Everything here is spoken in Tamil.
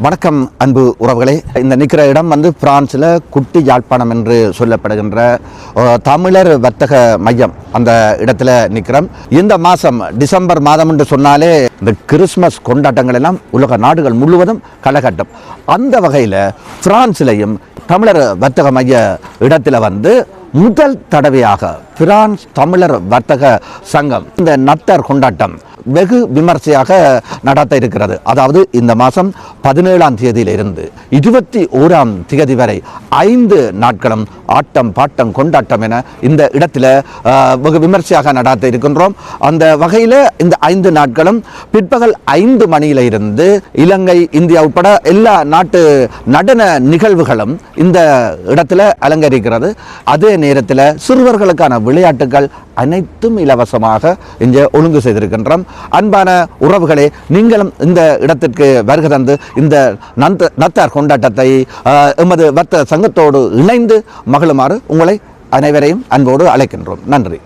வணக்கம் அன்பு உறவுகளே. இந்த நிற்கிற இடம் பிரான்ஸில் குட்டி யாழ்ப்பாணம் என்று சொல்லப்படுகின்ற தமிழர் வர்த்தக மையம். அந்த இடத்துல நிற்கிறோம். இந்த மாதம் டிசம்பர் மாதம் என்று சொன்னாலே இந்த கிறிஸ்மஸ் கொண்டாட்டங்கள் எல்லாம் உலக நாடுகள் முழுவதும் கலகட்டும். அந்த வகையில் பிரான்சிலையும் தமிழர் வர்த்தக மைய இடத்துல முதல் தடவையாக பிரான்ஸ் தமிழர் வர்த்தக சங்கம் இந்த நத்தர் கொண்டாட்டம் வெகு விமர்சையாக நடத்த இருக்கிறது. அதாவது இந்த மாதம் 17ஆம் தேதியிலிருந்து 21ஆம் தேதி வரை 5 நாட்களும் ஆட்டம் பாட்டம் கொண்டாட்டம் என இந்த இடத்துல வெகு விமர்சையாக நடத்த இருக்கின்றோம். அந்த வகையில் இந்த 5 நாட்களும் பிற்பகல் 5 மணியிலிருந்து இலங்கை, இந்தியா உட்பட எல்லா நாட்டு நடன நிகழ்வுகளும் இந்த இடத்துல அலங்கரிக்கிறது. அதே நேரத்தில் சிறுவர்களுக்கான விளையாட்டுகள் அனைத்தும் இலவசமாக இங்கே ஒழுங்கு செய்திருக்கின்றோம். அன்பான உறவுகளே, நீங்களும் இந்த இடத்திற்கு வருகை தந்து இந்த நத்தார் கொண்டாட்டத்தை எமது வர்த்தக சங்கத்தோடு இணைந்து மகிழுமாறு உங்களை அனைவரையும் அன்போடு அழைக்கின்றோம். நன்றி.